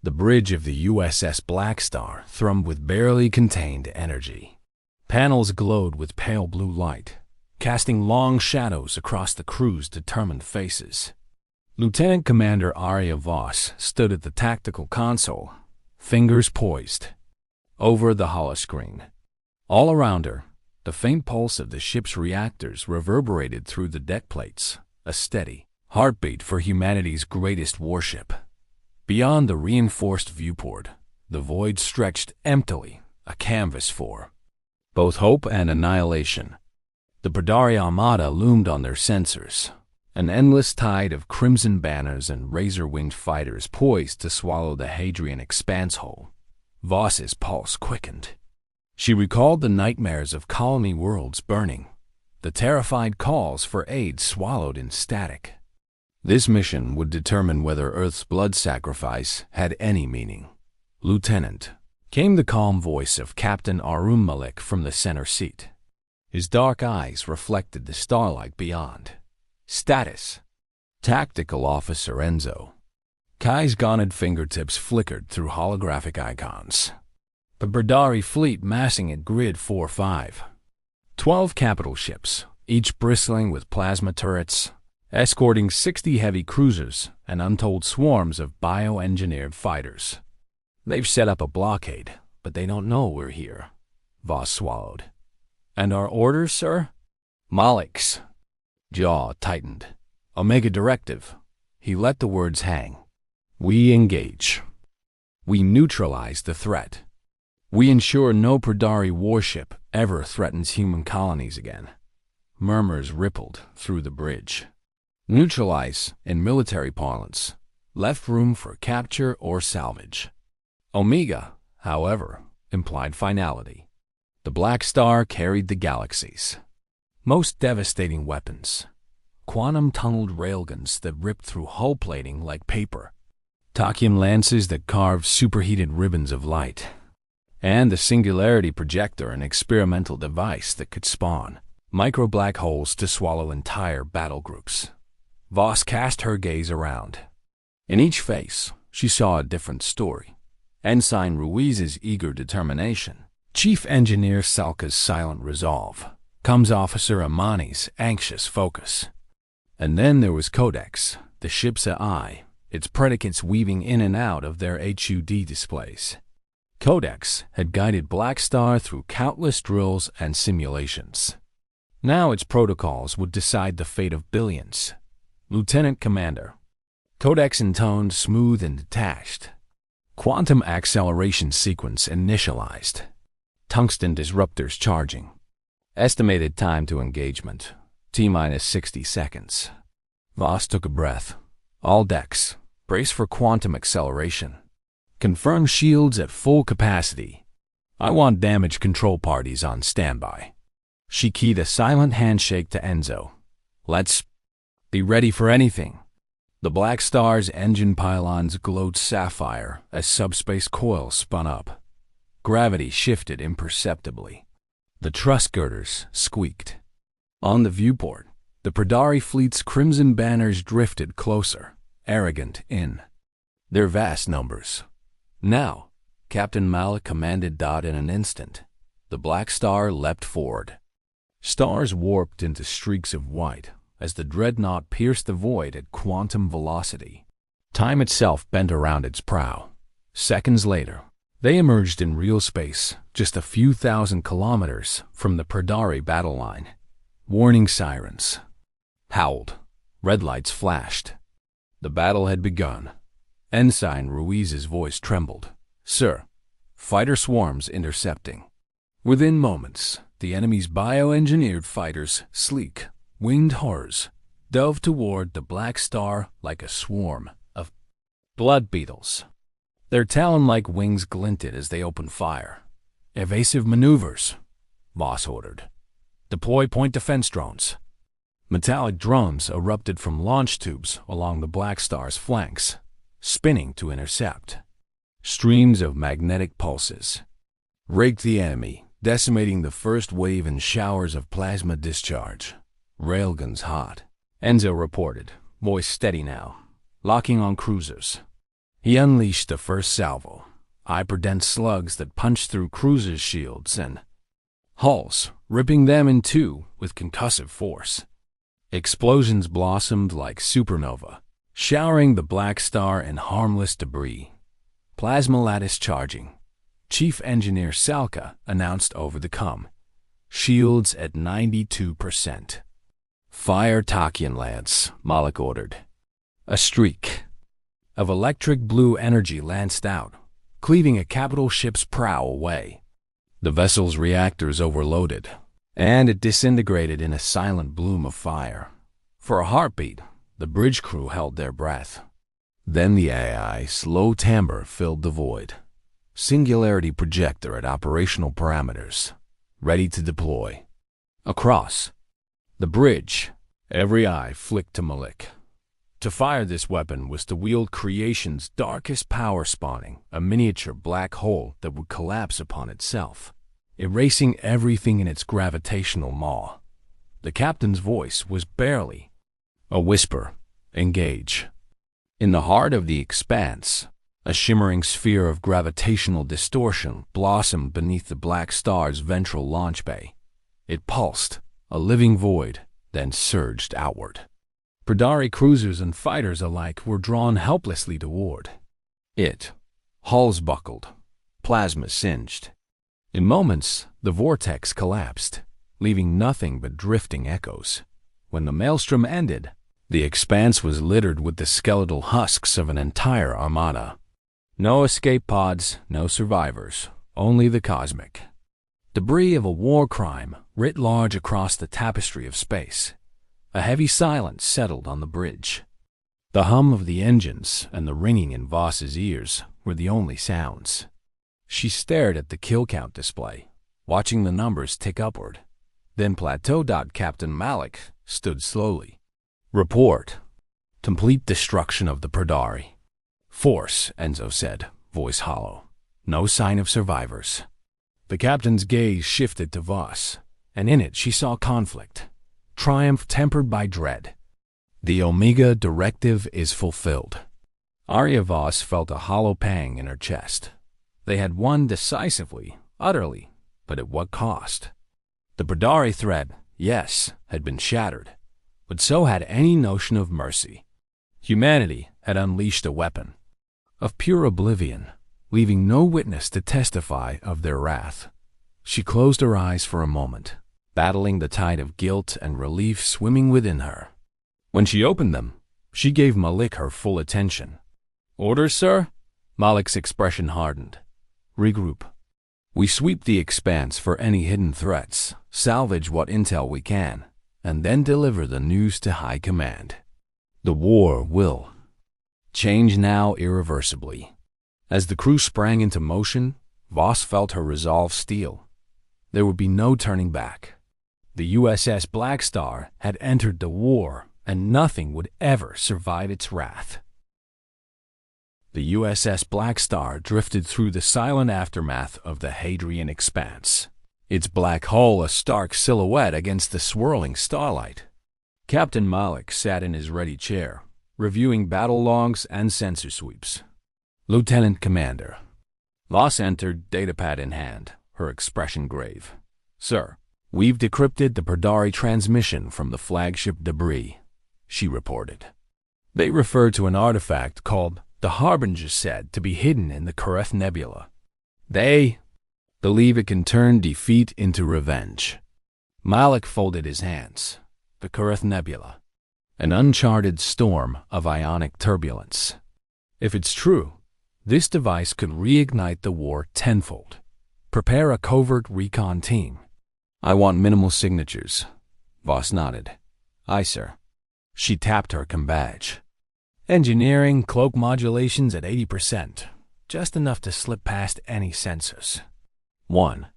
The bridge of the USS Blackstar thrummed with barely contained energy. Panels glowed with pale blue light, casting long shadows across the crew's determined faces. Lieutenant Commander Arya Voss stood at the tactical console, fingers poised, over the holoscreen. All around her, the faint pulse of the ship's reactors reverberated through the deck plates, a steady heartbeat for humanity's greatest warship. Beyond the reinforced viewport, the void stretched emptily, a canvas for both hope and annihilation. The Pradari Armada loomed on their sensors, an endless tide of crimson banners and razor-winged fighters poised to swallow the Hadrian expanse whole. Voss's pulse quickened. She recalled the nightmares of colony worlds burning, the terrified calls for aid swallowed in static. This mission would determine whether Earth's blood sacrifice had any meaning. "Lieutenant," came the calm voice of Captain Arum Malik from the center seat. His dark eyes reflected the starlight beyond. "Status." "Tactical Officer Enzo." Kai's gaunted fingertips flickered through holographic icons. The Pradari fleet massing at Grid 4-5. 12 capital ships, each bristling with plasma turrets, escorting 60 heavy cruisers and untold swarms of bioengineered fighters. "They've set up a blockade, but they don't know we're here." Voss swallowed. "And our orders, sir?" Malik's jaw tightened. Omega Directive. He let the words hang. "We engage. We neutralize the threat. We ensure no Pradari warship ever threatens human colonies again." Murmurs rippled through the bridge. Neutralize, in military parlance, left room for capture or salvage. Omega, however, implied finality. The Blackstar carried the galaxy's most devastating weapons. Quantum-tunneled railguns that ripped through hull plating like paper. Tachyon lances that carved superheated ribbons of light. And the Singularity Projector, an experimental device that could spawn micro-black holes to swallow entire battle groups. Voss cast her gaze around. In each face, she saw a different story. Ensign Ruiz's eager determination, Chief Engineer Salka's silent resolve, Comms Officer Amani's anxious focus. And then there was Codex, the ship's eye, its predicates weaving in and out of their HUD displays. Codex had guided Blackstar through countless drills and simulations. Now its protocols would decide the fate of billions. "Lieutenant Commander." Codex intoned smooth and detached. Quantum acceleration sequence initialized. Tungsten disruptors charging. Estimated time to engagement, T-minus 60 seconds. Voss took a breath. "All decks, brace for quantum acceleration. Confirm shields at full capacity. I want damage control parties on standby." She keyed a silent handshake to Enzo. "Let's be ready for anything." The Blackstar's engine pylons glowed sapphire as subspace coils spun up. Gravity shifted imperceptibly. The truss girders squeaked. On the viewport, the Pradari fleet's crimson banners drifted closer, arrogant in their vast numbers. Now, Captain Malik commanded Dot in an instant. The Blackstar leapt forward. Stars warped into streaks of white as the dreadnought pierced the void at quantum velocity. Time itself bent around its prow. Seconds later, they emerged in real space, just a few thousand kilometers from the Pradari battle line. Warning sirens howled. Red lights flashed. The battle had begun. Ensign Ruiz's voice trembled. "Sir, fighter swarms intercepting." Within moments, the enemy's bioengineered fighters, sleek, winged horrors, dove toward the Blackstar like a swarm of blood beetles. Their talon-like wings glinted as they opened fire. "Evasive maneuvers," Voss ordered. "Deploy point defense drones." Metallic drums erupted from launch tubes along the Blackstar's flanks, spinning to intercept. Streams of magnetic pulses raked the enemy, decimating the first wave in showers of plasma discharge. "Railguns hot," Enzo reported, voice steady now. "Locking on cruisers." He unleashed the first salvo, hyperdense slugs that punched through cruisers' shields and hulls, ripping them in two with concussive force. Explosions blossomed like supernova, showering the Blackstar in harmless debris. Plasma lattice charging. Chief Engineer Salka announced over the comm. Shields at 92%. Fire Tachyon lads, Malik ordered. A streak of electric blue energy lanced out, cleaving a capital ship's prow away. The vessel's reactors overloaded, and it disintegrated in a silent bloom of fire. For a heartbeat, the bridge crew held their breath. Then the AI slow timbre filled the void. Singularity projector at operational parameters, ready to deploy. Across the bridge, every eye flicked to Malik. To fire this weapon was to wield creation's darkest power, spawning a miniature black hole that would collapse upon itself, erasing everything in its gravitational maw. The captain's voice was barely a whisper. Engage. In the heart of the expanse, a shimmering sphere of gravitational distortion blossomed beneath the Blackstar's ventral launch bay. It pulsed, a living void, then surged outward. Pradari cruisers and fighters alike were drawn helplessly toward it. Hulls buckled, plasma singed. In moments, the vortex collapsed, leaving nothing but drifting echoes. When the maelstrom ended, the expanse was littered with the skeletal husks of an entire armada. No escape pods, no survivors, only the cosmic debris of a war crime writ large across the tapestry of space. A heavy silence settled on the bridge. The hum of the engines and the ringing in Voss's ears were the only sounds. She stared at the kill count display, watching the numbers tick upward. Then Plateau. Captain Malik stood slowly. Report. Complete destruction of the Pradari. Force, Enzo said, voice hollow. No sign of survivors. The captain's gaze shifted to Voss, and in it she saw conflict, triumph tempered by dread. The Omega directive is fulfilled. Arya Voss felt a hollow pang in her chest. They had won decisively, utterly, but at what cost? The Pradari threat, yes, had been shattered, but so had any notion of mercy. Humanity had unleashed a weapon of pure oblivion, leaving no witness to testify of their wrath. She closed her eyes for a moment, battling the tide of guilt and relief swimming within her. When she opened them, she gave Malik her full attention. Orders, sir? Malik's expression hardened. Regroup. We sweep the expanse for any hidden threats, salvage what intel we can, and then deliver the news to High Command. The war will change now irreversibly. As the crew sprang into motion, Voss felt her resolve steel. There would be no turning back. The USS Blackstar had entered the war, and nothing would ever survive its wrath. The USS Blackstar drifted through the silent aftermath of the Hadrian expanse, its black hull a stark silhouette against the swirling starlight. Captain Malik sat in his ready chair, reviewing battle logs and sensor sweeps. Lieutenant Commander. Voss entered, datapad in hand, her expression grave. Sir, we've decrypted the Pradari transmission from the flagship debris, she reported. They refer to an artifact called the Harbinger, said to be hidden in the Kareth Nebula. They believe it can turn defeat into revenge. Malik folded his hands. The Kareth Nebula. An uncharted storm of ionic turbulence. If it's true, this device could reignite the war tenfold. Prepare a covert recon team. I want minimal signatures. Voss nodded. Aye, sir. She tapped her badge. Engineering, cloak modulations at 80%. Just enough to slip past any sensors. 1.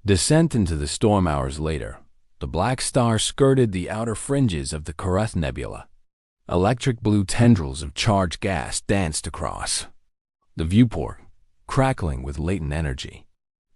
Descent into the storm. Hours later, the Blackstar skirted the outer fringes of the Kareth Nebula. Electric blue tendrils of charged gas danced across the viewport, crackling with latent energy.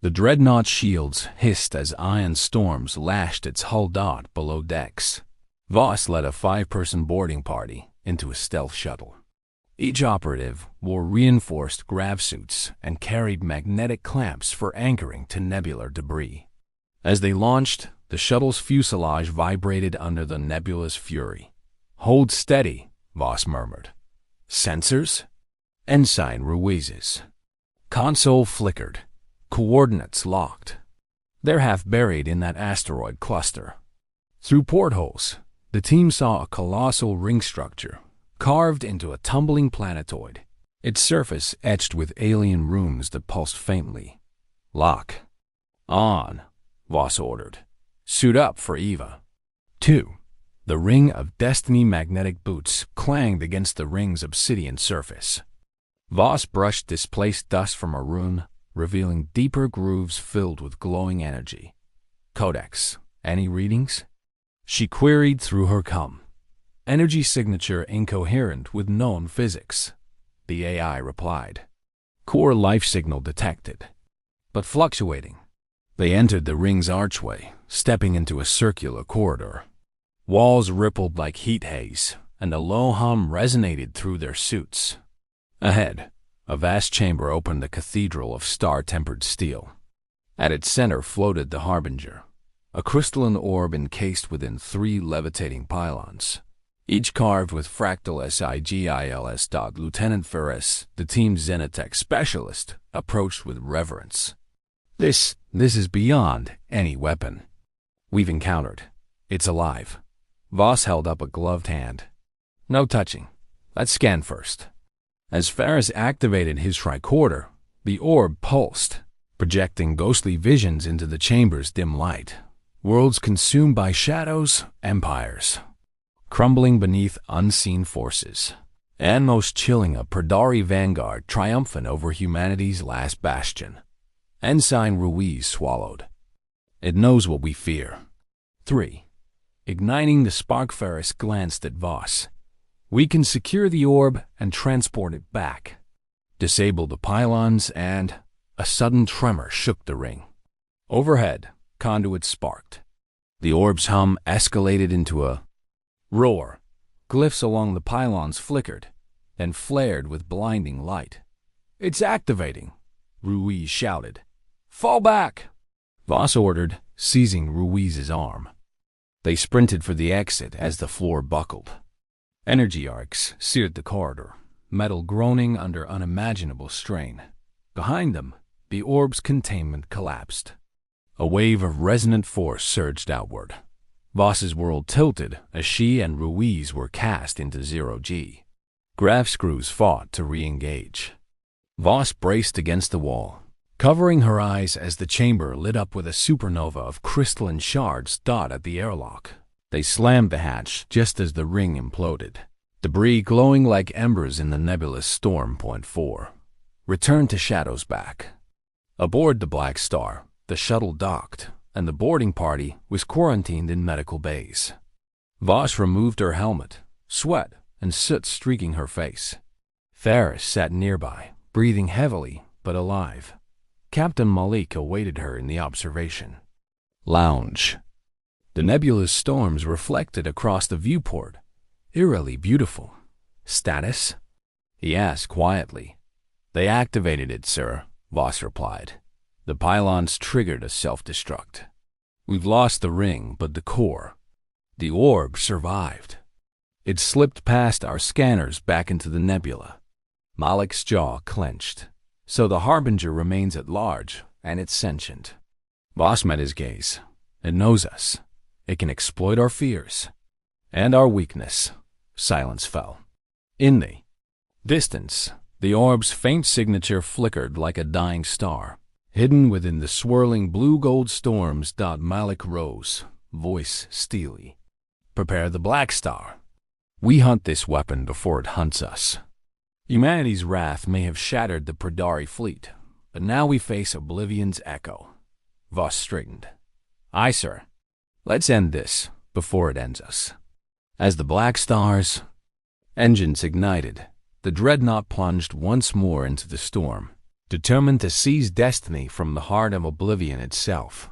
The dreadnought shields hissed as ion storms lashed its hull dot below decks. Voss led a 5-person boarding party into a stealth shuttle. Each operative wore reinforced grav suits and carried magnetic clamps for anchoring to nebular debris. As they launched, the shuttle's fuselage vibrated under the nebula's fury. "Hold steady," Voss murmured. "Sensors?" Ensign Ruiz's console flickered. Coordinates locked. "They're half buried in that asteroid cluster." Through portholes, the team saw a colossal ring structure carved into a tumbling planetoid, its surface etched with alien runes that pulsed faintly. "Lock on," Voss ordered. "Suit up for Eva." 2. The ring of destiny magnetic boots clanged against the ring's obsidian surface. Voss brushed displaced dust from a rune, revealing deeper grooves filled with glowing energy. "Codex, any readings?" she queried through her cum. "Energy signature incoherent with known physics," the AI replied. "Core life signal detected, but fluctuating." They entered the ring's archway, stepping into a circular corridor. Walls rippled like heat haze, and a low hum resonated through their suits. Ahead, a vast chamber opened the cathedral of star-tempered steel. At its center floated the Harbinger, a crystalline orb encased within 3 levitating pylons, each carved with fractal sigils. Lieutenant Ferris, the team's Xenotech specialist, approached with reverence. This is beyond any weapon we've encountered. It's alive." Voss held up a gloved hand. "No touching. Let's scan first." As Ferris activated his tricorder, the orb pulsed, projecting ghostly visions into the chamber's dim light. Worlds consumed by shadows, empires crumbling beneath unseen forces, and most chilling, a Pradari vanguard triumphant over humanity's last bastion. Ensign Ruiz swallowed. "It knows what we fear." 3. Igniting the spark, Ferris glanced at Voss. "We can secure the orb and transport it back. Disable the pylons and—" A sudden tremor shook the ring. Overhead, conduits sparked. The orb's hum escalated into a roar. Glyphs along the pylons flickered, then flared with blinding light. "It's activating," Ruiz shouted. "Fall back," Voss ordered, seizing Ruiz's arm. They sprinted for the exit as the floor buckled. Energy arcs seared the corridor, metal groaning under unimaginable strain. Behind them, the orb's containment collapsed. A wave of resonant force surged outward. Voss's world tilted as she and Ruiz were cast into 0G. Grav screws fought to re-engage. Voss braced against the wall, covering her eyes as the chamber lit up with a supernova of crystalline shards dot at the airlock. They slammed the hatch just as the ring imploded. Debris glowing like embers in the nebulous storm. 4. Returned to Shadow's back. Aboard the Blackstar, the shuttle docked, and the boarding party was quarantined in medical bays. Voss removed her helmet, sweat and soot streaking her face. Ferris sat nearby, breathing heavily but alive. Captain Malik awaited her in the observation lounge. The nebulous storms reflected across the viewport, eerily beautiful. "Status?" he asked quietly. "They activated it, sir," Voss replied. "The pylons triggered a self-destruct. We've lost the ring, but the core. The orb survived. It slipped past our scanners back into the nebula." Malik's jaw clenched. "So the Harbinger remains at large, and it's sentient." Voss met his gaze. "It knows us. It can exploit our fears and our weakness." Silence fell. In the distance, the orb's faint signature flickered like a dying star. Hidden within the swirling blue-gold storms. Malik rose, voice steely. "Prepare the Blackstar. We hunt this weapon before it hunts us. Humanity's wrath may have shattered the Pradari fleet, but now we face Oblivion's echo." Voss straightened. "Aye, sir. Let's end this before it ends us." As the Blackstar's engines ignited, the dreadnought plunged once more into the storm, determined to seize destiny from the heart of Oblivion itself.